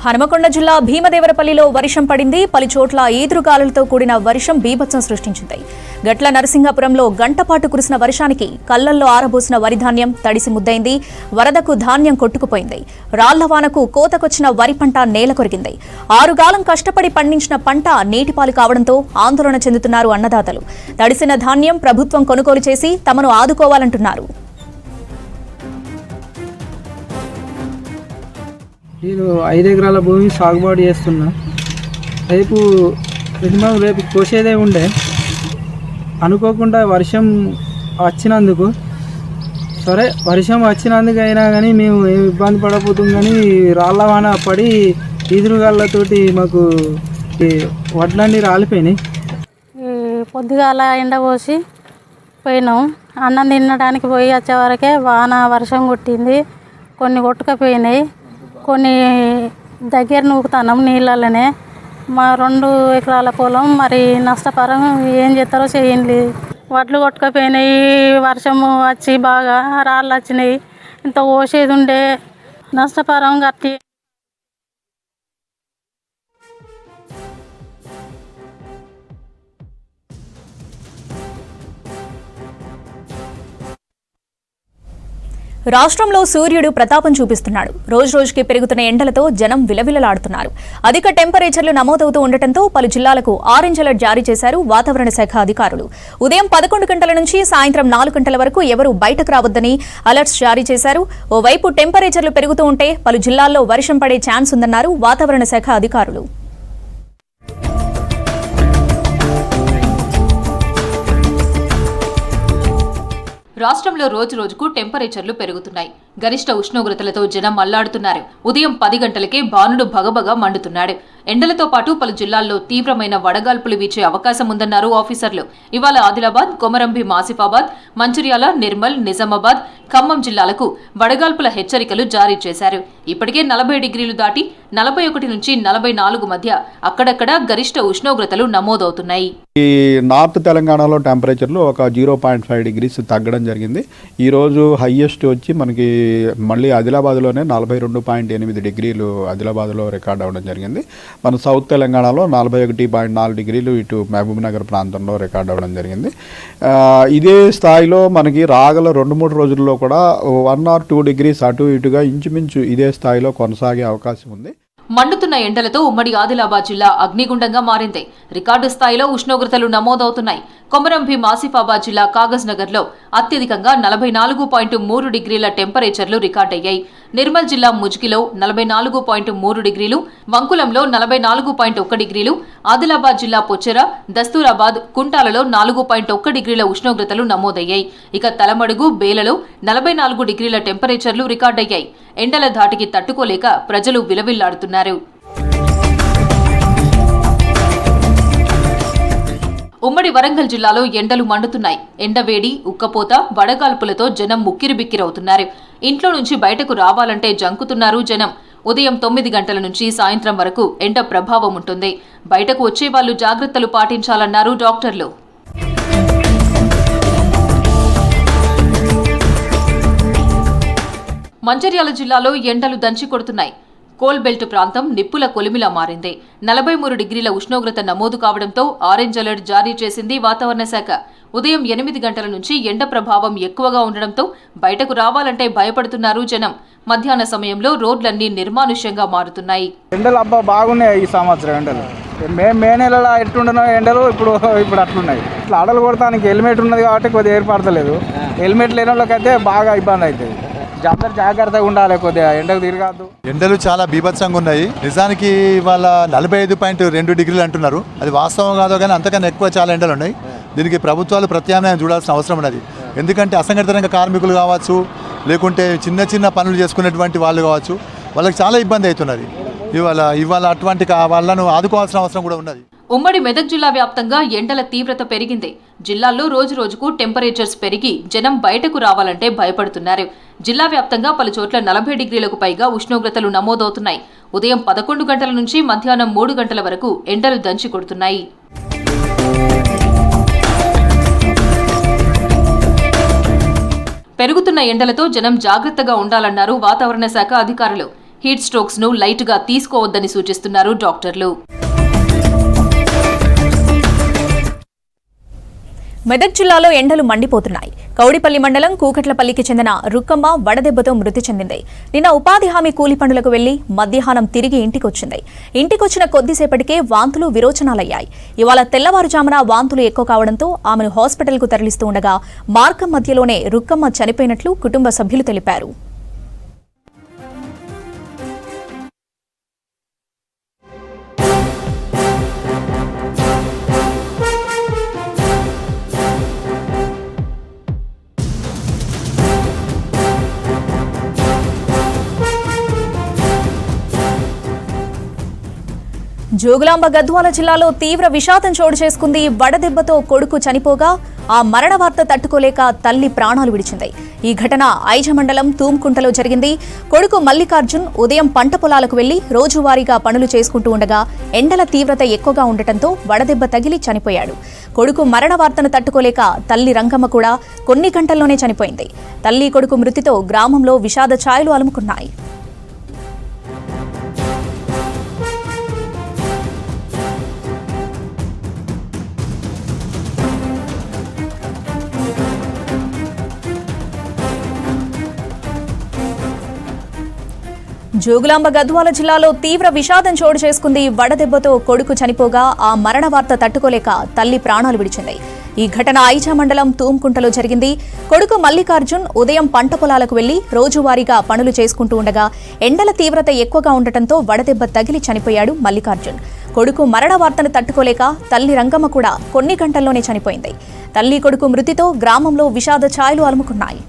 హనుమకొండ జిల్లా భీమదేవరపల్లిలో వర్షం పడింది. పలు చోట్ల ఈదురుగాలులతో కూడిన వర్షం బీభత్సం సృష్టించింది. గట్ల నరసింగపురంలో గంటపాటు కురిసిన వర్షానికి కళ్లల్లో ఆరబోసిన వరి ధాన్యం తడిసి ముద్దైంది. వరదకు ధాన్యం కొట్టుకుపోయింది. రాళ్లవానకు కోతకొచ్చిన వరి పంట నేల కొరిగింది. 6 గాలం కష్టపడి పండించిన పంట నీటిపాలు కావడంతో ఆందోళన చెందుతున్నారు అన్నదాతలు. తడిసిన ధాన్యం ప్రభుత్వం కొనుగోలు చేసి తమను ఆదుకోవాలంటున్నారు. నేను 5 ఎకరాల భూమి సాగుబాటు చేస్తున్నా. రేపు కోసేదే ఉండే, అనుకోకుండా వర్షం వచ్చినందుకు సరే వర్షం వచ్చినందుకు అయినా కానీ మేము ఏమి ఇబ్బంది పడకపోతుంది. కానీ రాళ్ళ వాన పడి ఈదురుగాళ్ళతోటి మాకు వడ్లన్నీ రాలిపోయినాయి. పొద్దుగాల ఎండ పోసి పోయినాం. అన్నం తినడానికి పోయి వచ్చే వరకే వాన వర్షం కొట్టింది. కొన్ని కొట్టుకపోయినాయి, కొన్ని దగ్గర నూకుతాం నీళ్ళనే. మా 2 ఎకరాల పొలం మరి నష్టపరం ఏం చేస్తారో చేయండి. వడ్లు కొట్టుకపోయినాయి, వర్షము వచ్చి బాగా రాళ్ళు వచ్చినాయి. ఇంత కోసేది ఉండే నష్టపరం కట్టి రాష్ట్రంలో సూర్యుడు ప్రతాపం చూపిస్తున్నాడు. రోజురోజుకి పెరుగుతున్న ఎండలతో జనం విలవిలలాడుతున్నారు. అధిక టెంపరేచర్లు నమోదవుతూ ఉండటంతో పలు జిల్లాలకు ఆరెంజ్ అలర్ట్ జారీ చేశారు వాతావరణ శాఖ అధికారులు. ఉదయం 11 గంటల నుంచి సాయంత్రం 4 గంటల వరకు ఎవరూ బయటకు రావద్దని అలర్ట్స్ జారీ చేశారు. ఓవైపు టెంపరేచర్లు పెరుగుతూ ఉంటే పలు జిల్లాల్లో వర్షం పడే ఛాన్స్ ఉందన్నారు వాతావరణ శాఖ అధికారులు. రాష్ట్రంలో రోజు రోజుకు టెంపరేచర్లు పెరుగుతున్నాయి. గరిష్ట ఉష్ణోగ్రతలతో జనం అల్లాడుతున్నారు. ఉదయం 10 గంటలకే బాణుడు భగభగ మండుతున్నాడు. ఎండలతో పాటు పలు జిల్లాల్లో తీవ్రమైన వడగాల్పులు వీచే అవకాశం ఉందన్నారు ఆఫీసర్లు. ఇవాళ ఆదిలాబాద్, కొమరంభీం ఆసిఫాబాద్, మంచిర్యాల, నిర్మల్, నిజామాబాద్, ఖమ్మం జిల్లాలకు వడగాల్పుల హెచ్చరికలు జారీ చేశారు. ఇప్పటికే 40 డిగ్రీలు దాటి 41 నుంచి 44 మధ్య అక్కడక్కడ గరిష్ట ఉష్ణోగ్రతలు నమోదవుతున్నాయి. ఈ నార్త్ తెలంగాణలో టెంపరేచర్లు ఒక 0.5 డిగ్రీస్ తగ్గడం జరిగింది. ఈరోజు హైయెస్ట్ వచ్చి మనకి మళ్ళీ ఆదిలాబాద్లోనే 42.8 డిగ్రీలు ఆదిలాబాద్లో రికార్డ్ అవ్వడం జరిగింది. మన సౌత్ తెలంగాణలో 41.4 డిగ్రీలు ఇటు మహబూబ్ నగర్ ప్రాంతంలో రికార్డ్ అవ్వడం జరిగింది. ఇదే స్థాయిలో మనకి రాగల 2-3 రోజుల్లో కూడా 1 or 2 డిగ్రీస్ అటు ఇటుగా ఇంచుమించు ఇదే స్థాయిలో కొనసాగే అవకాశం ఉంది. మండుతున్న ఎండలతో ఉమ్మడి ఆదిలాబాద్ జిల్లా అగ్నిగుండంగా మారింది. రికార్డు స్థాయిలో ఉష్ణోగ్రతలు నమోదవుతున్నాయి. కొమరంభీం ఆసిఫాబాద్ జిల్లా కాగజ్ నగర్లో అత్యధికంగా 44.3 డిగ్రీల టెంపరేచర్లు రికార్డయ్యాయి. నిర్మల్ జిల్లా ముజ్గిలో 44.3 డిగ్రీలు, వంకులంలో 44.1 డిగ్రీలు, ఆదిలాబాద్ జిల్లా పొచ్చెర, దస్తూరాబాద్, కుంటాలలో 4.1 డిగ్రీల ఉష్ణోగ్రతలు నమోదయ్యాయి. ఇక తలమడుగు, బేలలో 44 డిగ్రీల టెంపరేచర్లు రికార్డయ్యాయి. ఎండల ధాటికి తట్టుకోలేక ప్రజలు విలవిల్లాడుతున్నారు. ఉమ్మడి వరంగల్ జిల్లాలో ఎండలు మండుతున్నాయి. ఎండవేడి, ఉక్కపోత, వడగాల్పులతో జనం ముక్కిరిబిక్కిరవుతున్నారు. ఇంట్లో నుంచి బయటకు రావాలంటే జంకుతున్నారు జనం. ఉదయం 9 గంటల నుంచి సాయంత్రం వరకు ఎండ ప్రభావం ఉంటుంది. బయటకు వచ్చే వాళ్లు జాగ్రత్తలు పాటించాలన్నారు డాక్టర్లు. మంచిర్యాల జిల్లాలో ఎండలు దంచి కొడుతున్నాయి. కోల్బెల్ట్ ప్రాంతం నిప్పుల కొలిమిలా మారింది. 43 డిగ్రీల ఉష్ణోగ్రత నమోదు కావడంతో ఆరెంజ్ అలర్ట్ జారీ చేసింది వాతావరణ శాఖ. ఉదయం 8 గంటల నుంచి ఎండ ప్రభావం ఎక్కువగా ఉండడంతో బయటకు రావాలంటే భయపడుతున్నారు జనం. మధ్యాహ్న సమయంలో రోడ్లన్నీ నిర్మానుష్యంగా మారుతున్నాయి. ఎండలు బాగున్నాయి ఈ సంవత్సరం. ఎండలు మే నెలలో ఎట్లుండనో ఎండలు ఇప్పుడు అట్లున్నాయి. ఇట్లా అడలు కొడతానికి హెల్మెట్ ఉన్నది కాబట్టి కొద్దిగా ఏర్పడతలేదు. హెల్మెట్ లేని వాళ్ళకైతే బాగా ఇబ్బంది అవుతుంది. అందరు జాగ్రత్తగా ఉండాలి, కొద్దిగా ఎండకు తిరగద్దు. ఎండలు చాలా బీభత్సంగా ఉన్నాయి. నిజానికి ఇవాళ 45.2 డిగ్రీలు అంటున్నారు. అది వాస్తవం కాదో కానీ అంతకన్నా ఎక్కువ చాలా ఎండలు ఉన్నాయి. దీనికి ప్రభుత్వాలు ప్రత్యామ్నాయం చూడాల్సిన అవసరం ఉన్నది. ఎందుకంటే అసంఘటిత రంగ కార్మికులు కావచ్చు, లేకుంటే చిన్న చిన్న పనులు చేసుకునేటువంటి వాళ్ళు కావచ్చు, వాళ్ళకి చాలా ఇబ్బంది అవుతున్నది. ఇవాళ అటువంటి వాళ్ళను ఆదుకోవాల్సిన అవసరం కూడా ఉన్నది. ఉమ్మడి మెదక్ జిల్లా వ్యాప్తంగా ఎండల తీవ్రత పెరిగింది. జిల్లాల్లో రోజు రోజుకు టెంపరేచర్స్ పెరిగి జనం బయటకు రావాలంటే భయపడుతున్నారు. జిల్లా వ్యాప్తంగా పలు చోట్ల 40 డిగ్రీలకు పైగా ఉష్ణోగ్రతలు నమోదవుతున్నాయి. ఉదయం 11 గంటల నుంచి మధ్యాహ్నం 3 గంటల వరకు ఎండలు దంచి కొడుతున్నాయి. పెరుగుతున్న ఎండలతో జనం జాగ్రత్తగా ఉండాలన్నారు వాతావరణ శాఖ అధికారులు. హీట్ స్ట్రోక్స్ ను లైట్ గా తీసుకోవద్దని సూచిస్తున్నారు డాక్టర్లు. మెదక్ జిల్లాలో ఎండలు మండిపోతున్నాయి. కౌడిపల్లి మండలం కూకట్లపల్లికి చెందిన రుక్కమ్మ వడదెబ్బతో మృతి చెందింది. నిన్న ఉపాధి హామీ కూలి పనులకు వెళ్లి మధ్యాహ్నం తిరిగి ఇంటికొచ్చింది. ఇంటికొచ్చిన కొద్దిసేపటికే వాంతులు విరోచనాలయ్యాయి. ఇవాళ తెల్లవారుజామున వాంతులు ఎక్కువ కావడంతో ఆమెను హాస్పిటల్కు తరలిస్తూ ఉండగా మార్గం మధ్యలోనే రుక్కమ్మ చనిపోయినట్లు కుటుంబ సభ్యులు తెలిపారు. జోగులాంబ గద్వాల జిల్లాలో తీవ్ర విషాదం చోటు చేసుకుంది. వడదెబ్బతో కొడుకు చనిపోగా ఆ మరణ వార్త తట్టుకోలేక తల్లి ప్రాణాలు విడిచింది. ఈ ఘటన ఐజ మండలం తూమ్కుంటలో జరిగింది. కొడుకు మల్లికార్జున్ ఉదయం పంట పొలాలకు వెళ్లి రోజువారీగా పనులు చేసుకుంటూ ఉండగా ఎండల తీవ్రత ఎక్కువగా ఉండటంతో వడదెబ్బ తగిలి చనిపోయాడు. కొడుకు మరణ వార్తను తట్టుకోలేక తల్లి రంగమ్మ కూడా కొన్ని గంటల్లోనే చనిపోయింది. తల్లి కొడుకు మృతితో గ్రామంలో విషాద ఛాయలు అలుముకున్నాయి. జోగులాంబ గద్వాల జిల్లాలో తీవ్ర విషాదం చోటు చేసుకుంది. వడదెబ్బతో కొడుకు చనిపోగా ఆ మరణ వార్త తట్టుకోలేక తల్లి ప్రాణాలు విడిచింది. ఈ ఘటన ఐజా మండలం తూమ్కుంటలో జరిగింది. కొడుకు మల్లికార్జున్ ఉదయం పంట పొలాలకు వెళ్లి రోజువారీగా పనులు చేసుకుంటూ ఉండగా ఎండల తీవ్రత ఎక్కువగా ఉండటంతో వడదెబ్బ తగిలి చనిపోయాడు మల్లికార్జున్. కొడుకు మరణ వార్తను తట్టుకోలేక తల్లి రంగమ్మ కూడా కొన్ని గంటల్లోనే చనిపోయింది. తల్లి కొడుకు మృతితో గ్రామంలో విషాద ఛాయలు అలుముకున్నాయి.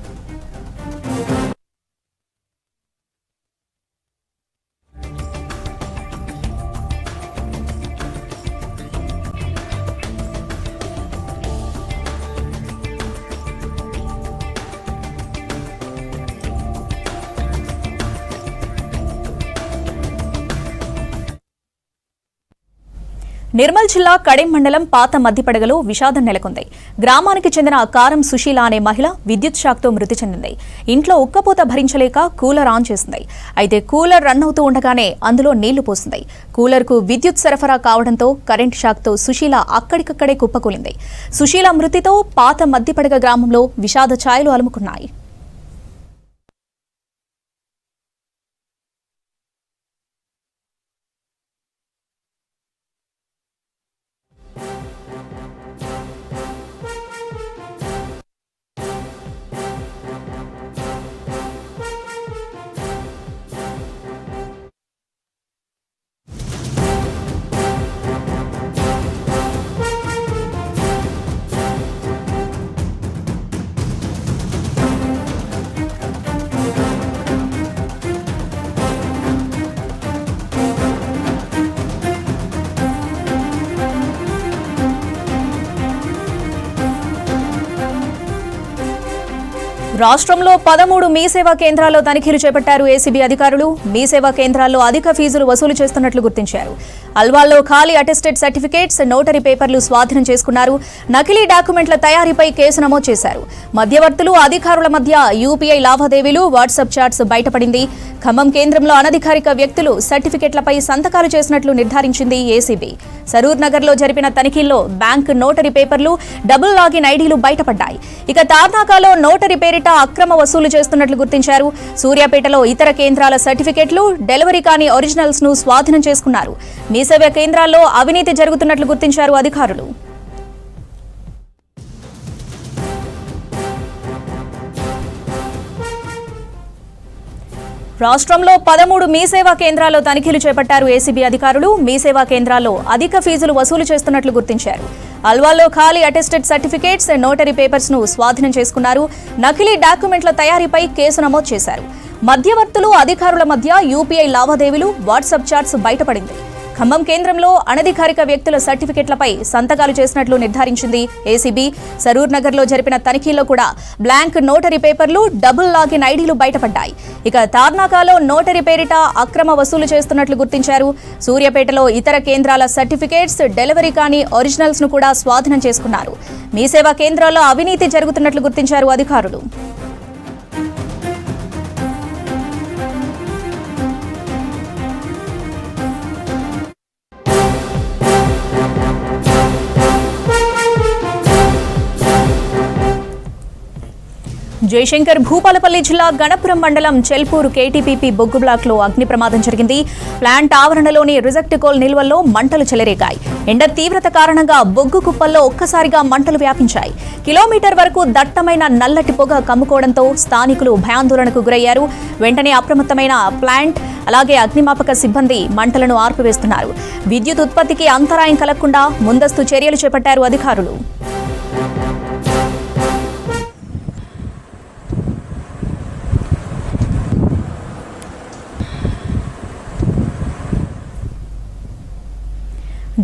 నిర్మల్ జిల్లా కడెం మండలం పాత మద్దిపడగలో విషాదం నెలకొంది. గ్రామానికి చెందిన కారం సుశీల అనే మహిళ విద్యుత్ షాక్తో మృతి చెందింది. ఇంట్లో ఉక్కపోత భరించలేక కూలర్ ఆన్ చేసింది. అయితే కూలర్ రన్ అవుతూ ఉండగానే అందులో నీళ్లు పోసింది. కూలర్కు విద్యుత్ సరఫరా కావడంతో కరెంట్ షాక్తో సుశీల అక్కడికక్కడే కుప్పకూలింది. సుశీల మృతితో పాత మద్దిపడగ గ్రామంలో విషాద ఛాయలు అలుముకున్నాయి. రాష్ట్రంలో 13 మీ సేవా కేంద్రాల్లో తనిఖీలు చేపట్టారు ఏసీబీ అధికారులు. మీ సేవా కేంద్రాల్లో అధిక ఫీజులు వసూలు చేస్తున్నట్లు గుర్తించారు. అల్వాల్లో ఖాళీ అటెస్టెడ్ సర్టిఫికేట్స్, నోటరీ పేపర్లు స్వాధీనం చేసుకున్నారు. నకిలీ డాక్యుమెంట్ల తయారీపై కేసు నమోదు చేశారు. మధ్యవర్తులు, అధికారుల మధ్య యూపీఐ లావాదేవీలు, వాట్సాప్ చాట్స్ బయటపడింది. ఖమ్మం కేంద్రంలో అనధికారిక వ్యక్తులు సర్టిఫికెట్లపై సంతకాలు చేసినట్లు నిర్ధారించింది ఏసీబీ. సరూర్ నగర్లో జరిపిన తనిఖీల్లో బ్యాంక్ నోటరీ పేపర్లు, డబుల్ లాగిన్ ఐడీలు బయటపడ్డాయి. ఇక తార్నాకాలో నోటరీ పేరిట అక్రమ వసూలు చేస్తున్నట్లు గుర్తించారు. సూర్యాపేటలో ఇతర కేంద్రాల సర్టిఫికెట్లు, డెలివరీ కాని ఒరిజినల్స్ ను స్వాధీనం చేసుకున్నారు. మీ సేవా కేంద్రాల్లో అవినీతి జరుగుతున్నట్లు గుర్తించారు అధికారులు. రాష్ట్రంలో 13 మీ సేవా కేంద్రాల్లో తనిఖీలు చేపట్టారు ఏసీబీ అధికారులు. మీ సేవా కేంద్రాల్లో అధిక ఫీజులు వసూలు చేస్తున్నట్లు గుర్తించారు. అల్వాల్లో ఖాళీ అటెస్టెడ్ సర్టిఫికేట్స్, నోటరీ పేపర్స్ ను స్వాధీనం చేసుకున్నారు. నకిలీ డాక్యుమెంట్ల తయారీపై కేసు నమోదు చేశారు. మధ్యవర్తులు, అధికారుల మధ్య యూపీఐ లావాదేవీలు, వాట్సాప్ చాట్స్ బయటపడింది. ఖమ్మం కేంద్రంలో అనధికారిక వ్యక్తుల సర్టిఫికెట్లపై సంతకాలు చేసినట్లు నిర్ధారించింది ఏసీబీ. సరూర్ నగర్లో జరిపిన తనిఖీల్లో కూడా బ్లాంక్ నోటరీ పేపర్లు, డబుల్ లాగిన్ ఐడీలు బయటపడ్డాయి. ఇక తార్నాకాలో నోటరీ పేరిట అక్రమ వసూలు చేస్తున్నట్లు గుర్తించారు. సూర్యాపేటలో ఇతర కేంద్రాల సర్టిఫికేట్స్, డెలివరీ కాని ఒరిజినల్స్ ను కూడా స్వాధీనం చేసుకున్నారు. మీ సేవా కేంద్రాల్లో అవినీతి జరుగుతున్నట్లు గుర్తించారు అధికారులు. జయశంకర్ భూపాలపల్లి జిల్లా గణపురం మండలం చెల్పూరు కేటీపీపీ బొగ్గు బ్లాక్ లో అగ్ని ప్రమాదం జరిగింది. ప్లాంట్ ఆవరణలోని రిజెక్ట్ కోల్ నిల్వల్లో మంటలు చెలరేగాయి. ఎండ తీవ్రత కారణంగా బొగ్గు కుప్పల్లో ఒక్కసారిగా మంటలు వ్యాపించాయి. కిలోమీటర్ వరకు దట్టమైన నల్లటి పొగ కమ్ముకోవడంతో స్థానికులు భయాందోళనకు గురయ్యారు. వెంటనే అప్రమత్తమైన ప్లాంట్ అలాగే అగ్నిమాపక సిబ్బంది మంటలను ఆర్పివేస్తున్నారు. విద్యుత్ ఉత్పత్తికి అంతరాయం కలగకుండా ముందస్తు చర్యలు చేపట్టారు అధికారులు.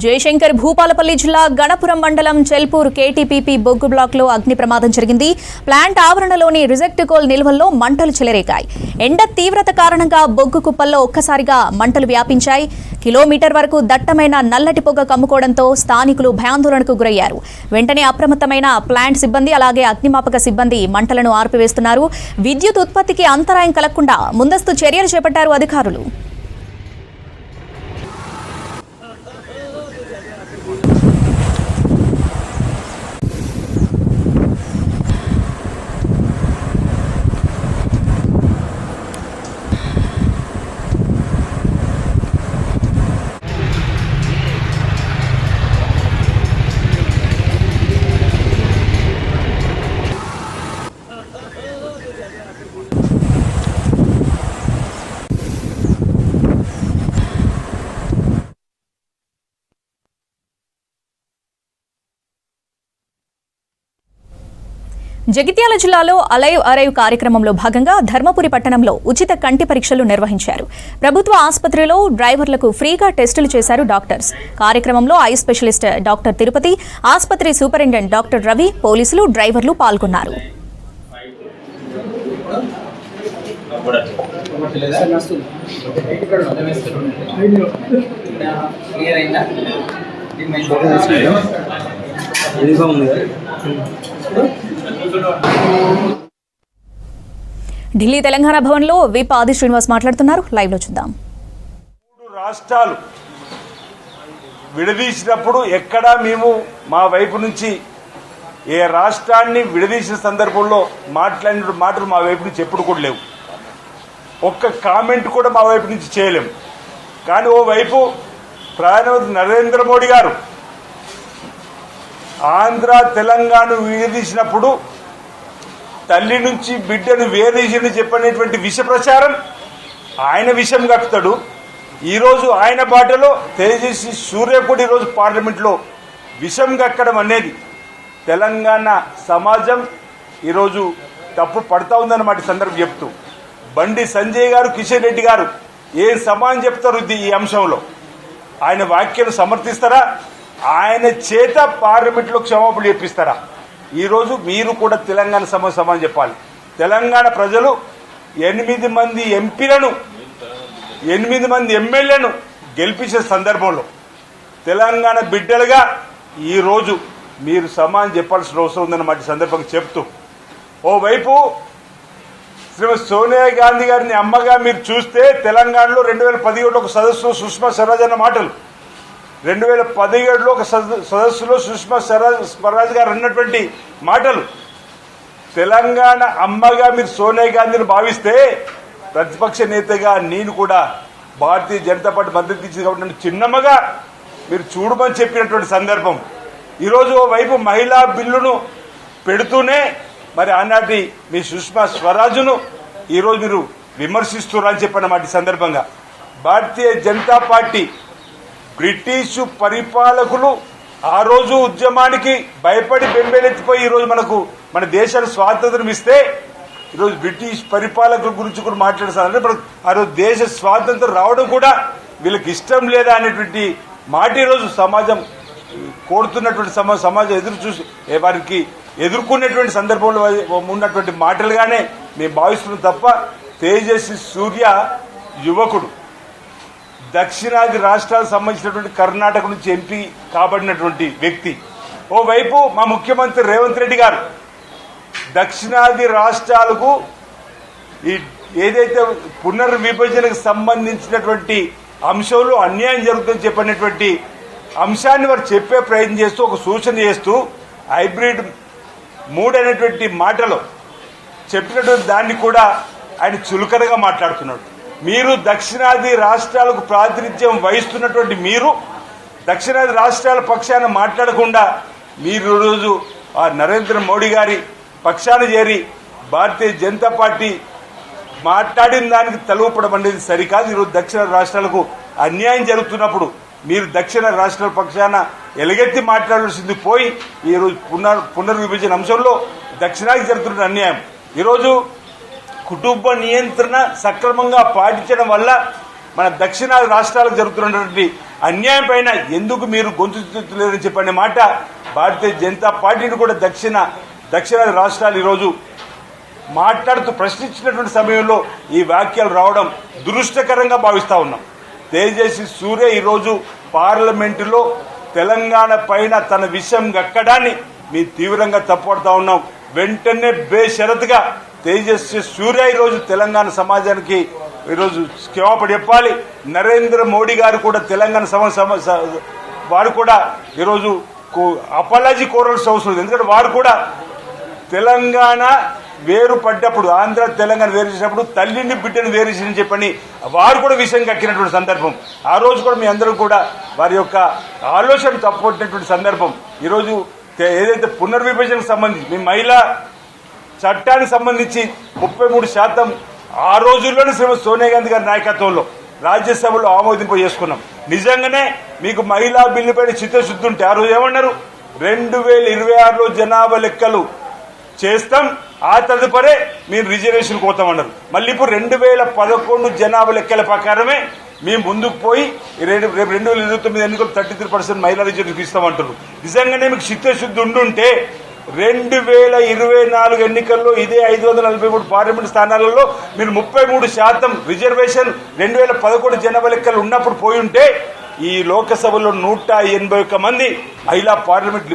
జయశంకర్ భూపాలపల్లి జిల్లా గణపురం మండలం చెల్పూర్ కేటీపీపీ బొగ్గు బ్లాక్ లో అగ్ని ప్రమాదం జరిగింది. ప్లాంట్ ఆవరణలోని రిజెక్ట్ కోల్ నిల్వల్లో మంటలు చెలరేగాయి. ఎండ తీవ్రత కారణంగా బొగ్గు కుప్పల్లో ఒక్కసారిగా మంటలు వ్యాపించాయి. కిలోమీటర్ వరకు దట్టమైన నల్లటి పొగ కమ్ముకోవడంతో స్థానికులు భయాందోళనకు గురయ్యారు. వెంటనే అప్రమత్తమైన ప్లాంట్ సిబ్బంది అలాగే అగ్నిమాపక సిబ్బంది మంటలను ఆర్పివేస్తున్నారు. విద్యుత్ ఉత్పత్తికి అంతరాయం కలగకుండా ముందస్తు చర్యలు చేపట్టారు అధికారులు. జగిత్యాల జిల్లాలో అలైవ్ అరైవ్ కార్యక్రమంలో భాగంగా ధర్మపురి పట్టణంలో ఉచిత కంటి పరీక్షలు నిర్వహించారు. ప్రభుత్వ ఆసుపత్రిలో డ్రైవర్లకు ఫ్రీగా టెస్టులు చేశారు డాక్టర్స్. కార్యక్రమంలో ఐ స్పెషలిస్ట్ డాక్టర్ తిరుపతి, ఆసుపత్రి సూపరింటెండెంట్ డాక్టర్ రవి, పోలీసులు, డ్రైవర్లు పాల్గొన్నారు. ఢిల్లీ తెలంగాణ భవన్లో విప్ ఆది శ్రీనివాస్ మాట్లాడుతున్నారు. లైవ్ లో చూద్దాం. 3 రాష్ట్రాలు విడదీసినప్పుడు ఎక్కడా మేము మా వైపు నుంచి ఏ రాష్ట్రాన్ని విడదీసిన సందర్భంలో మాట్లాడిన మాటలు మా వైపు నుంచి ఎప్పుడు కూడా లేవు. ఒక్క కామెంట్ కూడా మా వైపు నుంచి చేయలేము. కానీ ఓవైపు ప్రధానమంత్రి నరేంద్ర మోడీ గారు ఆంధ్ర తెలంగాణ విడదీసినప్పుడు తల్లి నుంచి బిడ్డను వేరేసి చెప్పనేటువంటి విష ప్రచారం ఆయన విషయం కక్కుతాడు. ఈరోజు ఆయన బాటలో తేజస్వి సూర్య కూడా ఈరోజు పార్లమెంట్లో విషం కక్కడం అనేది తెలంగాణ సమాజం ఈరోజు తప్పు పడతా ఉందన్నమాట సందర్భం చెప్తూ బండి సంజయ్ గారు, కిషన్ రెడ్డి గారు ఏం సమానం చెప్తారు ఈ అంశంలో? ఆయన వ్యాఖ్యలు సమర్థిస్తారా? ఆయన చేత పార్లమెంట్లో క్షమాపణ చెప్పిస్తారా? ఈరోజు మీరు కూడా తెలంగాణ సమానం చెప్పాలి. తెలంగాణ ప్రజలు 8 మంది ఎంపీలను 8 మంది ఎమ్మెల్యేలను గెలిపించే సందర్భంలో తెలంగాణ బిడ్డలుగా ఈరోజు మీరు సమానం చెప్పాల్సిన అవసరం ఉందన్నమాట సందర్భంగా చెప్తూ ఓవైపు శ్రీమతి సోనియా గాంధీ గారిని అమ్మగా మీరు చూస్తే తెలంగాణలో 2017 ఒక సదస్సులో సుష్మా స్వరాజ్ అన్న మాటలు, 2017లో ఒక సదస్సులో సుష్మా స్వరాజ్ గారు అన్నటువంటి మాటలు, తెలంగాణ అమ్మగా మీరు సోనియా గాంధీని భావిస్తే ప్రతిపక్ష నేతగా నేను కూడా భారతీయ జనతా పార్టీ మద్దతు ఇచ్చింది కాబట్టి నన్ను చిన్నమ్మగా మీరు చూడమని చెప్పినటువంటి సందర్భం. ఈరోజు ఓవైపు మహిళా బిల్లును పెడుతూనే మరి ఆనాటి మీ సుష్మా స్వరాజ్ను ఈరోజు మీరు విమర్శిస్తున్నారని చెప్పిన సందర్భంగా భారతీయ జనతా పార్టీ బ్రిటిషు పరిపాలకులు ఆ రోజు ఉద్యమానికి భయపడి బెంబేలెత్తిపోయి ఈరోజు మన దేశానికి స్వాతంత్రం ఇస్తే ఈరోజు బ్రిటిష్ పరిపాలకుల గురించి కూడా మాట్లాడుతున్నారు. ఆ రోజు దేశ స్వాతంత్రం రావడం కూడా వీళ్ళకి ఇష్టం లేదా అనేటువంటి మాట ఈరోజు సమాజం కోరుతున్నటువంటి సమాజం ఎదురు చూసి వారికి ఎదుర్కొనేటువంటి సందర్భంలో ఉన్నటువంటి మాటలుగానే మేము భావిస్తున్నాం తప్ప తేజస్వి సూర్య యువకుడు దక్షిణాది రాష్ట్రాలకు సంబంధించినటువంటి కర్ణాటక నుంచి ఎంపీ కాబడినటువంటి వ్యక్తి. ఓవైపు మా ముఖ్యమంత్రి రేవంత్ రెడ్డి గారు దక్షిణాది రాష్ట్రాలకు ఏదైతే పునర్విభజనకు సంబంధించినటువంటి అంశంలో అన్యాయం జరుగుతుందని చెప్పినటువంటి అంశాన్ని వారు చెప్పే ప్రయత్నం చేస్తూ ఒక సూచన చేస్తూ హైబ్రిడ్ 3 అనేటువంటి మాటలో చెప్పినటువంటి దాన్ని కూడా ఆయన చులకనగా మాట్లాడుతున్నాడు. మీరు దక్షిణాది రాష్ట్రాలకు ప్రాతినిధ్యం వహిస్తున్నటువంటి మీరు దక్షిణాది రాష్ట్రాల పక్షాన మాట్లాడకుండా మీరు రోజు ఆ నరేంద్ర మోడీ గారి పక్షాన చేరి భారతీయ జనతా పార్టీ మాట్లాడిన దానికి తలూపడం అనేది సరికాదు. ఈరోజు దక్షిణ రాష్ట్రాలకు అన్యాయం జరుగుతున్నప్పుడు మీరు దక్షిణ రాష్ట్రాల పక్షాన ఎలుగెత్తి మాట్లాడాల్సింది పోయి ఈరోజు పునర్విభజన అంశంలో దక్షిణానికి జరుగుతున్న అన్యాయం. ఈరోజు కుటుంబ నియంత్రణ సక్రమంగా పాటించడం వల్ల మన దక్షిణాది రాష్ట్రాలకు జరుగుతున్నటువంటి అన్యాయం పైన ఎందుకు మీరు గొంతు లేదని చెప్పనే మాట భారతీయ జనతా పార్టీని కూడా దక్షిణాది రాష్ట్రాలు ఈరోజు మాట్లాడుతూ ప్రశ్నించినటువంటి సమయంలో ఈ వ్యాఖ్యలు రావడం దురదృష్టకరంగా భావిస్తా ఉన్నాం. తేజస్వి సూర్య ఈరోజు పార్లమెంటులో తెలంగాణ పైన తన విషయం గక్కడాన్ని మేము తీవ్రంగా తప్పుపడతా ఉన్నాం. వెంటనే బేషరతుగా తేజస్వి సూర్య ఈరోజు తెలంగాణ సమాజానికి ఈరోజు క్షమాపణ చెప్పాలి. నరేంద్ర మోడీ గారు కూడా తెలంగాణ వారు కూడా ఈరోజు అపాలజీ కోరాల్సిన అవసరం లేదు. ఎందుకంటే వారు కూడా తెలంగాణ వేరు పడ్డప్పుడు ఆంధ్ర తెలంగాణ వేరు చేసినప్పుడు తల్లిని బిడ్డను వేరు చేసి చెప్పని వారు కూడా విషయం కక్కినటువంటి సందర్భం. ఆ రోజు కూడా మీ అందరూ కూడా వారి యొక్క ఆలోచన తప్పుపట్టినటువంటి సందర్భం. ఈరోజు ఏదైతే పునర్విభజనకు సంబంధించి మీ మహిళా చట్టానికి సంబంధించి 33% ఆ రోజుల్లోనే శ్రీమతి సోనియా గాంధీ గారి నాయకత్వంలో రాజ్యసభలో ఆమోదింపు చేసుకున్నాం. నిజంగానే మీకు మహిళా బిల్లు పైన చిత్తశుద్ధి ఉంటే ఆ రోజు ఏమన్నారు, 2026లో జనాభా లెక్కలు చేస్తాం, ఆ తదుపరే మీరు రిజర్వేషన్ కోతామన్నారు. మళ్ళీ ఇప్పుడు 2011 జనాభా లెక్కల ప్రకారమే మేము ముందుకు పోయి రేపు 2029 ఎన్నికలు 33% మహిళా రిజర్వేషన్ ఇస్తామంటారు. నిజంగానే మీకు చిత్తశుద్ధి ఉండుంటే 2024 ఎన్నికల్లో ఇదే 543 పార్లమెంట్ స్థానాలలో మీరు 33% రిజర్వేషన్ 2011 జనాభా లెక్కలు ఉన్నప్పుడు పోయి ఉంటే ఈ లోకసభలో 181 మంది మహిళా పార్లమెంట్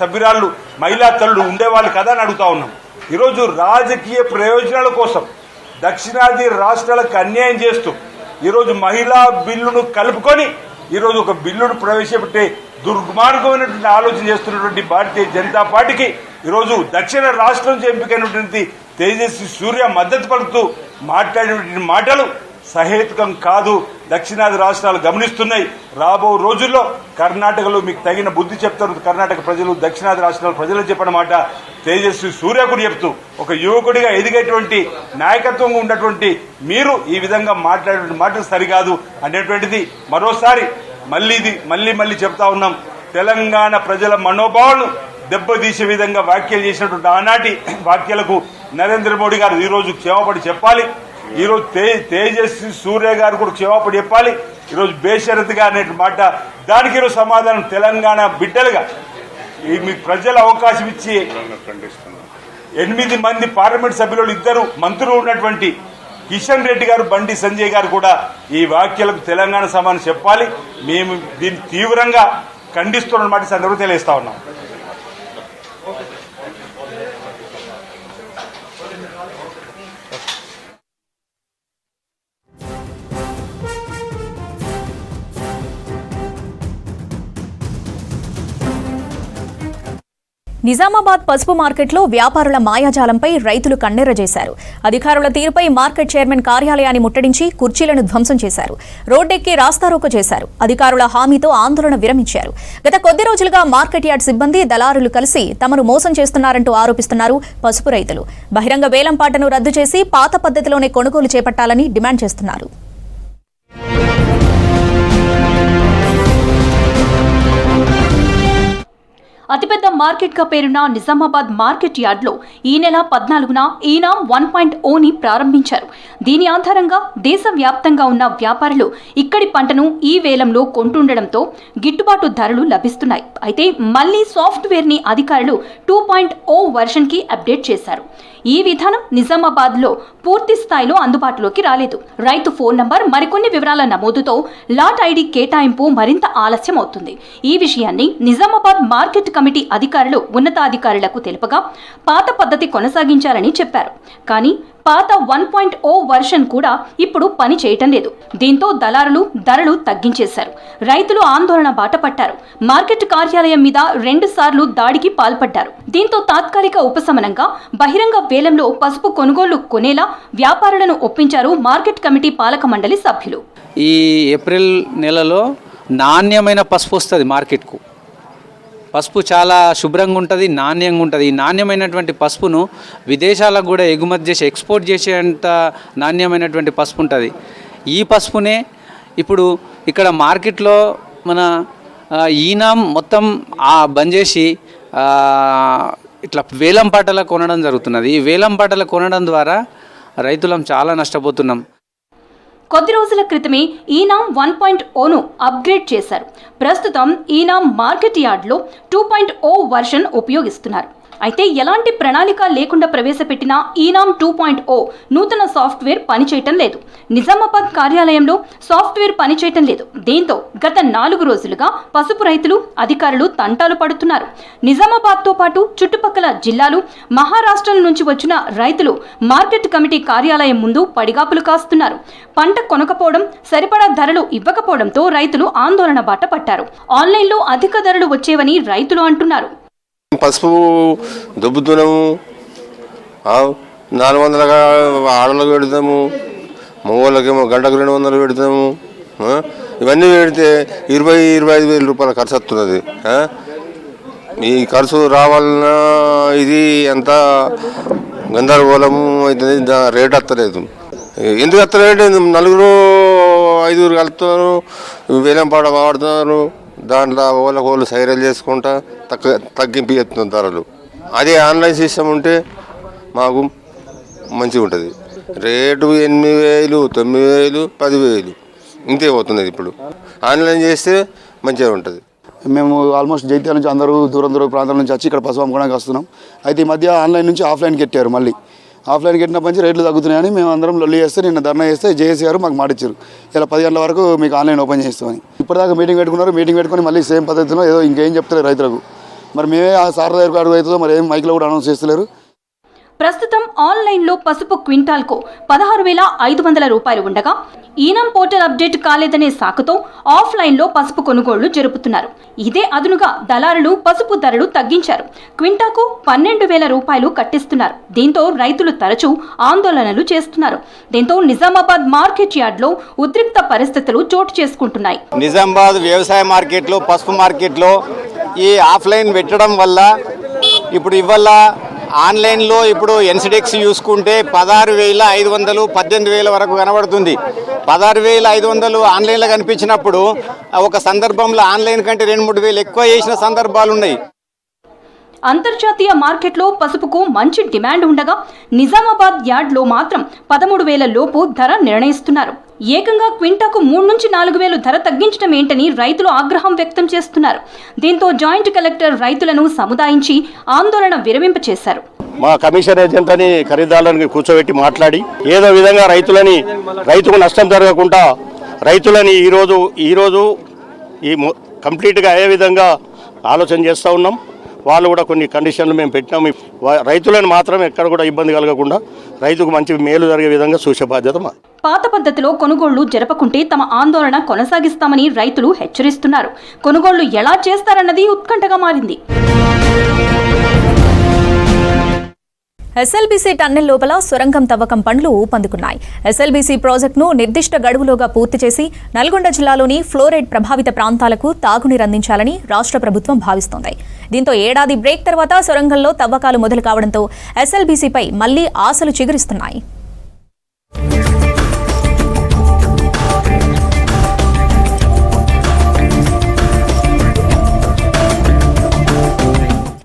సభ్యురాళ్ళు మహిళా తల్లులు ఉండేవాళ్ళు కదా అని అడుగుతా ఉన్నాం. ఈరోజు రాజకీయ ప్రయోజనాల కోసం దక్షిణాది రాష్ట్రాలకు అన్యాయం చేస్తూ ఈరోజు మహిళా బిల్లును కలుపుకొని ఈరోజు ఒక బిల్లును ప్రవేశపెట్టే దుర్మార్గమైనటువంటి ఆలోచన చేస్తున్నటువంటి భారతీయ జనతా పార్టీకి ఈరోజు దక్షిణ రాష్ట్రం నుంచి ఎంపికైనటువంటి తేజస్వి సూర్య మద్దతు పలుకుతూ మాట్లాడినటువంటి మాటలు సహేతుకం కాదు. దక్షిణాది రాష్ట్రాలు గమనిస్తున్నాయి. రాబో రోజుల్లో కర్ణాటకలో మీకు తగిన బుద్ధి చెప్తారు కర్ణాటక ప్రజలు, దక్షిణాది రాష్ట్రాల ప్రజలు చెప్పిన మాట తేజస్వి సూర్యకు చెప్తూ ఒక యువకుడిగా ఎదిగేటువంటి నాయకత్వంగా ఉన్నటువంటి మీరు ఈ విధంగా మాట్లాడే మాటలు సరికాదు అనేటువంటిది మరోసారి మళ్ళీ చెప్తా ఉన్నాం. తెలంగాణ ప్రజల మనోభావాలను దెబ్బతీసే విధంగా వ్యాఖ్యలు చేసినటువంటి ఆనాటి వ్యాఖ్యలకు నరేంద్ర మోడీ గారు ఈరోజు క్షమాపణ చెప్పాలి. ఈరోజు తేజస్వి సూర్య గారు కూడా క్షమాపణ చెప్పాలి. ఈరోజు బేషరతుగా అనే మాట దానికి ఈరోజు సమాధానం తెలంగాణ బిడ్డలుగా మీకు ప్రజలు అవకాశం ఇచ్చి 8 మంది పార్లమెంట్ సభ్యులు 2 మంత్రులు ఉన్నటువంటి కిషన్ రెడ్డి గారు, బండి సంజయ్ గారు కూడా ఈ వ్యాఖ్యలకు తెలంగాణ సమాధానం చెప్పాలి. మేము దీన్ని తీవ్రంగా ఖండిస్తున్నమాట సందర్భంగా తెలియజేస్తా ఉన్నాం. నిజామాబాద్ పసుపు మార్కెట్లో వ్యాపారుల మాయాజాలంపై రైతులు కన్నెర్ర చేశారు. అధికారుల తీరుపై మార్కెట్ చైర్మన్ కార్యాలయాన్ని ముట్టడించి కుర్చీలను ధ్వంసం చేశారు. రోడ్డెక్కి రాస్తారోకో చేశారు. అధికారుల హామీతో ఆందోళన విరమించారు. గత కొద్ది రోజులుగా మార్కెట్ యార్డ్ సిబ్బంది, దళారులు కలిసి తమను మోసం చేస్తున్నారంటూ ఆరోపిస్తున్నారు పసుపు రైతులు. బహిరంగ వేలంపాటను రద్దు చేసి పాత పద్ధతిలోనే కొనుగోలు చేపట్టాలని డిమాండ్ చేస్తున్నారు. అతిపెద్ద మార్కెట్ గా పేరున్న నిజామాబాద్ మార్కెట్ యార్డ్లో ఈ నెల 14న ఈనామ్ 1.0ని ప్రారంభించారు. దీని ఆధారంగా దేశవ్యాప్తంగా ఉన్న వ్యాపారులు ఇక్కడి పంటను ఈ వేలంలో కొంటుండడంతో గిట్టుబాటు ధరలు లభిస్తున్నాయి. అయితే మళ్లీ సాఫ్ట్వేర్ ని అధికారులు 2.0 వర్షన్ కి అప్డేట్ చేశారు. ఈ విధానం నిజామాబాద్లో పూర్తి స్థాయిలో అందుబాటులోకి రాలేదు. రైతు ఫోన్ నంబర్, మరికొన్ని వివరాల నమోదుతో లాట్ ఐడి కేటాయింపు మరింత ఆలస్యం అవుతుంది. ఈ విషయాన్ని నిజామాబాద్ మార్కెట్ కమిటీ అధికారులు ఉన్నతాధికారులకు తెలుపగా పాత పద్ధతి కొనసాగించాలని చెప్పారు. కానీ పాత 1.0 వర్షన్ కూడా ఇప్పుడు పని చేయటం లేదు. దీంతో దళారులు ధరలు తగ్గించేశారు. రైతులు ఆందోళన బాట పట్టారు. మార్కెట్ కార్యాలయం మీద 2 సార్లు దాడికి పాల్పడ్డారు. దీంతో తాత్కాలిక ఉపశమనంగా బహిరంగ వేలంలో పసుపు కొనుగోలు కొనేలా వ్యాపారులను ఒప్పించారు మార్కెట్ కమిటీ పాలక మండలి సభ్యులు. ఈ ఏప్రిల్ నెలలో నాణ్యమైన పసుపు వస్తుంది మార్కెట్కు. పసుపు చాలా శుభ్రంగా ఉంటుంది, నాణ్యంగా ఉంటుంది. ఈ నాణ్యమైనటువంటి పసుపును విదేశాలకు కూడా ఎగుమతి చేసి ఎక్స్పోర్ట్ చేసేంత నాణ్యమైనటువంటి పసుపు ఉంటుంది. ఈ పసుపునే ఇప్పుడు ఇక్కడ మార్కెట్లో మన ఈనాం మొత్తం బంద్ చేసి ఇట్లా వేలం పాటల కొనడం జరుగుతున్నది. ఈ వేలం పాటల కొనడం ద్వారా రైతులం చాలా నష్టపోతున్నాం. కొద్ది రోజుల క్రితమే ఈనాం 1.0ను అప్గ్రేడ్ చేశారు. ప్రస్తుతం ఈనాం మార్కెట్ యార్డ్లో 2.0 వర్షన్ ఉపయోగిస్తున్నారు. అయితే ఎలాంటి ప్రణాళిక లేకుండా ప్రవేశపెట్టిన ఈనాం 2.0 నూతన సాఫ్ట్వేర్ పనిచేయటం లేదు. నిజామాబాద్ కార్యాలయంలో సాఫ్ట్వేర్ పనిచేయటం లేదు. దీంతో గత 4 రోజులుగా పసుపు రైతులు అధికారులు తంటాలు పడుతున్నారు. నిజామాబాద్తో పాటు చుట్టుపక్కల జిల్లాలు, మహారాష్ట్ర నుంచి వచ్చిన రైతులు మార్కెట్ కమిటీ కార్యాలయం ముందు పడిగాపులు కాస్తున్నారు. పంట కొనకపోవడం, సరిపడా ధరలు ఇవ్వకపోవడంతో రైతులు ఆందోళన బాట పట్టారు. ఆన్లైన్లో అధిక ధరలు వచ్చేవని రైతులు అంటున్నారు. పసుపు దుబ్బుతున్నాము, 400 ఆడలకు పెడతాము, మగవాళ్ళకేమో గంటకు 200 పెడతాము. ఇవన్నీ పెడితే 20-25 వేల రూపాయల ఖర్చు వస్తున్నది. ఈ ఖర్చు రావాలన్నా ఇది ఎంత గందరగోళము అవుతుంది. రేట్ వస్తలేదు. ఎందుకు వస్తలేదు? 4-5 కలుపుతున్నారు, వేలం పాట వాడుతున్నారు. దాంట్లో ఓళ్ళకోళ్ళు సైరలు చేసుకుంటా తగ్గింపు చేస్తున్నారు ధరలు. అదే ఆన్లైన్ సిస్టమ్ ఉంటే మాకు మంచిగా ఉంటుంది. రేటు 8,000, 9,000, 10,000 ఇంతే పోతున్నది. ఇప్పుడు ఆన్లైన్ చేస్తే మంచిగా ఉంటుంది. మేము ఆల్మోస్ట్ జైత్యాల నుంచి అందరూ దూరం ప్రాంతాల నుంచి వచ్చి ఇక్కడ పసుపు అమ్ముకోవడానికి వస్తున్నాం. అయితే ఈ మధ్య ఆన్లైన్ నుంచి ఆఫ్లైన్కి ఎట్టారు. మళ్ళీ ఆఫ్లైన్కి ఎట్టిన పంచి రేట్లు తగ్గుతున్నాయని మేము అందరం లొల్లి చేస్తే నిన్న ధర్నా చేస్తే జేఏసీ గారు మాకు మాట ఇచ్చారు, ఇలా 10 గంటల వరకు మీకు ఆన్లైన్ ఓపెన్ చేస్తామని. ఇప్పటిదాకా మీటింగ్ పెట్టుకున్నారు. మీటింగ్ పెట్టుకుని మళ్ళీ సేమ్ పద్ధతిలో ఏదో ఇంకేం చెప్తలేరు రైతులకు. మరి మేమే ఆ సార్ దగ్గరకు అడుగు అవుతుందో మరి ఏం మైక్లో కూడా అనౌన్స్ చేస్తలేరు. ప్రస్తుతం ఆన్లైన్లో పసుపు క్వింటాల్కు 16,500 రూపాయలు ఉండగా ఈనాం పోర్టల్ అప్డేట్ కాలేదనే సాకుతో ఆఫ్లైన్లో పసుపు కొనుగోళ్లు జరుపుతున్నారు. ఇదే అదునుగా దళారులు పసుపు ధరలు తగ్గించారు. క్వింటాకు 12,000 రూపాయలు కట్టిస్తున్నారు. దీంతో రైతులు తరచూ ఆందోళనలు చేస్తున్నారు. దీంతో నిజామాబాద్ మార్కెట్ యార్డ్లో ఉద్రిక్త పరిస్థితులు చోటు చేసుకుంటున్నాయి. నిజామాబాద్ వ్యవసాయ మార్కెట్లో, పసుపు మార్కెట్లో ఈ ఆఫ్లైన్ పెట్టడం వల్ల ఇప్పుడు ఇవాళ ఆన్లైన్లో ఇప్పుడు ఎన్సిడెక్స్ చూసుకుంటే 16,500, 18,000 వరకు కనబడుతుంది. 16,500 ఆన్లైన్లో కనిపించినప్పుడు ఒక సందర్భంలో ఆన్లైన్ కంటే 2-3 వేలు ఎక్కువ చేసిన సందర్భాలు ఉన్నాయి. అంతర్జాతీయ మార్కెట్లో పసుపుకు మంచి డిమాండ్ ఉండగా నిజామాబాద్ యార్డ్లో మాత్రం 13,000 లోపు ధర నిర్ణయిస్తున్నారు. ఏకంగా క్వింటాకు 3-4 ధర తగ్గించడం ఏంటని రైతులు ఆగ్రహం వ్యక్తం చేస్తున్నారు. దీంతో జాయింట్ కలెక్టర్ రైతులను సముదాయించి ఆందోళన విరమింపచేశారు. మా కమిషన్ ఏజెంట్ అని ఖరీదారులను కూర్చోబెట్టి మాట్లాడి ఏదో విధంగా రైతుకు నష్టం జరగకుండా రైతులని ఈరోజు కంప్లీట్గా అయ్యే విధంగా ఆలోచన చేస్తూ ఉన్నాం. వాళ్ళు కూడా కొన్ని కండిషన్లు మేము పెట్టినాం. రైతులను మాత్రం ఎక్కడ కూడా ఇబ్బంది కలగకుండా రైతుకు మంచి మేలు జరిగే విధంగా చూసే బాధ్యత మా. పాత పద్ధతిలో కొనుగోళ్లు జరపకుంటే తమ ఆందోళన కొనసాగిస్తామని రైతులు హెచ్చరిస్తున్నారు. కొనుగోళ్లు ఎలా చేస్తారన్నది ఉత్కంఠగా మారింది. ఎస్ఎల్బీసీ టన్నెల్ లోపల సొరంగం తవ్వకం పనులు ఊపందుకున్నాయి. ఎస్ఎల్బీసీ ప్రాజెక్టును నిర్దిష్ట గడువులోగా పూర్తి చేసి నల్గొండ జిల్లాలోని ఫ్లోరైడ్ ప్రభావిత ప్రాంతాలకు తాగునీరు అందించాలని రాష్ట్ర ప్రభుత్వం భావిస్తోంది. దీంతో ఏడాది బ్రేక్ తర్వాత సొరంగంలో తవ్వకాలు మొదలు కావడంతో ఎస్ఎల్బీసీపై మళ్లీ ఆశలు చిగురిస్తున్నాయి.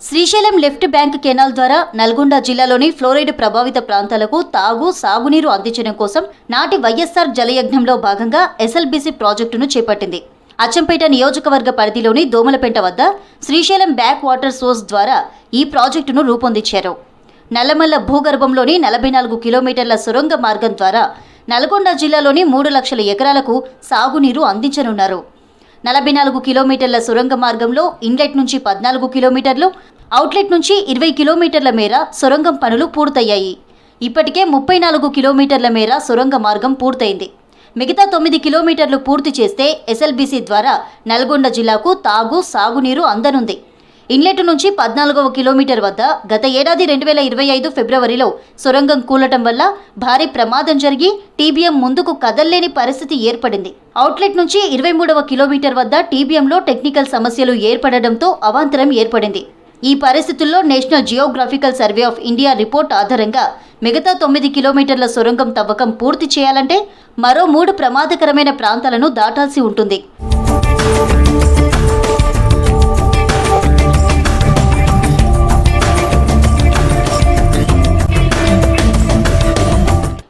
శ్రీశైలం లెఫ్ట్ బ్యాంక్ కెనాల్ ద్వారా నల్గొండ జిల్లాలోని ఫ్లోరైడ్ ప్రభావిత ప్రాంతాలకు సాగునీరు అందించడం కోసం నాటి వైఎస్ఆర్ జలయజ్ఞంలో భాగంగా ఎస్ఎల్బీసీ ప్రాజెక్టును చేపట్టింది. అచ్చంపేట నియోజకవర్గ పరిధిలోని దోమలపేట వద్ద శ్రీశైలం బ్యాక్ వాటర్ సోర్స్ ద్వారా ఈ ప్రాజెక్టును రూపొందించారు. నల్లమల్ల భూగర్భంలోని 44 కిలోమీటర్ల సొరంగ మార్గం ద్వారా నల్గొండ జిల్లాలోని 3 లక్షల ఎకరాలకు సాగునీరు అందించనున్నారు. 44 కిలోమీటర్ల సొరంగ మార్గంలో ఇన్లెట్ నుంచి 14 కిలోమీటర్లు, అవుట్లెట్ నుంచి 20 కిలోమీటర్ల మేర సొరంగం పనులు పూర్తయ్యాయి. ఇప్పటికే 34 కిలోమీటర్ల మేర సొరంగ మార్గం పూర్తయింది. మిగతా 9 కిలోమీటర్లు పూర్తి చేస్తే ఎస్ఎల్బీసీ ద్వారా నల్గొండ జిల్లాకు తాగు, సాగునీరు అందనుంది. ఇన్లెట్ నుంచి 14వ కిలోమీటర్ వద్ద గత ఏడాది 2025 ఫిబ్రవరిలో సొరంగం కూలటం వల్ల భారీ ప్రమాదం జరిగి టీబీఎం ముందుకు కదల్లేని పరిస్థితి ఏర్పడింది. అవుట్లెట్ నుంచి 23వ కిలోమీటర్ వద్ద టీబీఎంలో టెక్నికల్ సమస్యలు ఏర్పడడంతో అవాంతరం ఏర్పడింది. ఈ పరిస్థితుల్లో national geographical survey of India report ఆధారంగా మిగతా 9 కిలోమీటర్ల సొరంగం తవ్వకం పూర్తి చేయాలంటే మరో 3 ప్రమాదకరమైన ప్రాంతాలను దాటాల్సి ఉంటుంది.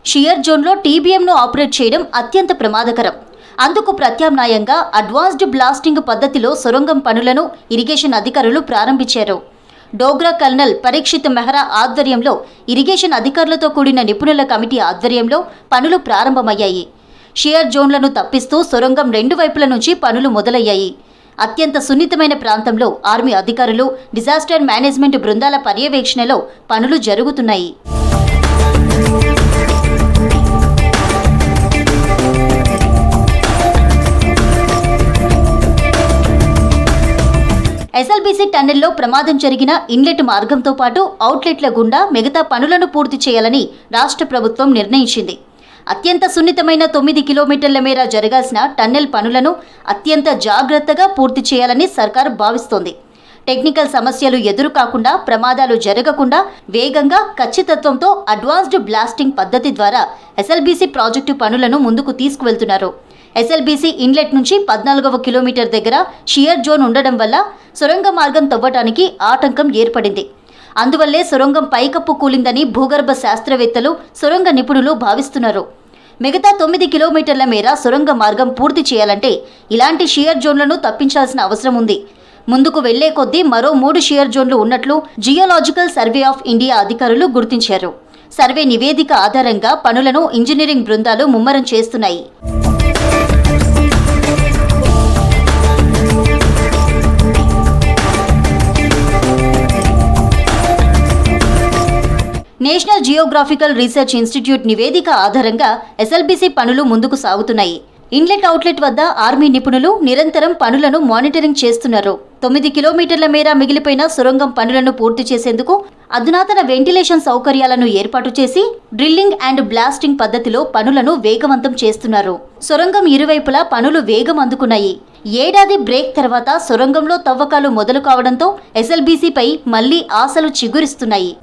షియర్ జోన్లో టీబీఎంను ఆపరేట్ చేయడం అత్యంత ప్రమాదకరం. అందుకు ప్రత్యామ్నాయంగా అడ్వాన్స్డ్ బ్లాస్టింగ్ పద్ధతిలో సొరంగం పనులను ఇరిగేషన్ అధికారులు ప్రారంభించారు. డోగ్రా కల్నల్ పరీక్షిత్ మెహ్రా ఆధ్వర్యంలో ఇరిగేషన్ అధికారులతో కూడిన నిపుణుల కమిటీ ఆధ్వర్యంలో పనులు ప్రారంభమయ్యాయి. షియర్ జోన్లను తప్పిస్తూ సొరంగం 2 వైపుల నుంచి పనులు మొదలయ్యాయి. అత్యంత సున్నితమైన ప్రాంతంలో ఆర్మీ అధికారులు, డిజాస్టర్ మేనేజ్మెంట్ బృందాల పర్యవేక్షణలో పనులు జరుగుతున్నాయి. ఎస్ఎల్బీసీ టన్నెల్లో ప్రమాదం జరిగిన ఇన్లెట్ మార్గంతో పాటు అవుట్లెట్ల గుండా మిగతా పనులను పూర్తి చేయాలని రాష్ట్ర ప్రభుత్వం నిర్ణయించింది. అత్యంత సున్నితమైన 9 కిలోమీటర్ల మేర జరగాల్సిన టన్నెల్ పనులను అత్యంత జాగ్రత్తగా పూర్తి చేయాలని సర్కారు భావిస్తోంది. టెక్నికల్ సమస్యలు ఎదురు కాకుండా, ప్రమాదాలు జరగకుండా వేగంగా, ఖచ్చితత్వంతో అడ్వాన్స్డ్ బ్లాస్టింగ్ పద్ధతి ద్వారా ఎస్ఎల్బీసీ ప్రాజెక్టు పనులను ముందుకు తీసుకువెళ్తున్నారు. ఎస్ఎల్బీసీ ఇన్లెట్ నుంచి 14వ కిలోమీటర్ దగ్గర షియర్ జోన్ ఉండడం వల్ల సొరంగ మార్గం తవ్వటానికి ఆటంకం ఏర్పడింది. అందువల్లే సొరంగం పైకప్పు కూలిందని భూగర్భ శాస్త్రవేత్తలు, సొరంగ నిపుణులు భావిస్తున్నారు. మిగతా 9 కిలోమీటర్ల మేర సొరంగ మార్గం పూర్తి చేయాలంటే ఇలాంటి షియర్ జోన్లను తప్పించాల్సిన అవసరం ఉంది. ముందుకు వెళ్లే కొద్దీ మరో 3 షియర్ జోన్లు ఉన్నట్లు జియోలాజికల్ సర్వే ఆఫ్ ఇండియా అధికారులు గుర్తించారు. సర్వే నివేదిక ఆధారంగా పనులను ఇంజనీరింగ్ బృందాలు ముమ్మరం చేస్తున్నాయి. నేషనల్ జియోగ్రాఫికల్ రీసెర్చ్ ఇన్స్టిట్యూట్ నివేదిక ఆధారంగా ఎస్ఎల్బీసీ పనులు ముందుకు సాగుతున్నాయి. ఇన్లెట్, అవుట్లెట్ వద్ద ఆర్మీ నిపుణులు నిరంతరం పనులను మానిటరింగ్ చేస్తున్నారు. 9 కిలోమీటర్ల మేర మిగిలిపోయిన సొరంగం పనులను పూర్తి చేసేందుకు అధునాతన వెంటిలేషన్ సౌకర్యాలను ఏర్పాటు చేసి డ్రిల్లింగ్ అండ్ బ్లాస్టింగ్ పద్ధతిలో పనులను వేగవంతం చేస్తున్నారు. సొరంగం ఇరువైపులా పనులు వేగం అందుకున్నాయి. ఏడాది బ్రేక్ తర్వాత సొరంగంలో తవ్వకాలు మొదలు కావడంతో ఎస్ఎల్బీసీపై మళ్లీ ఆశలు చిగురిస్తున్నాయి.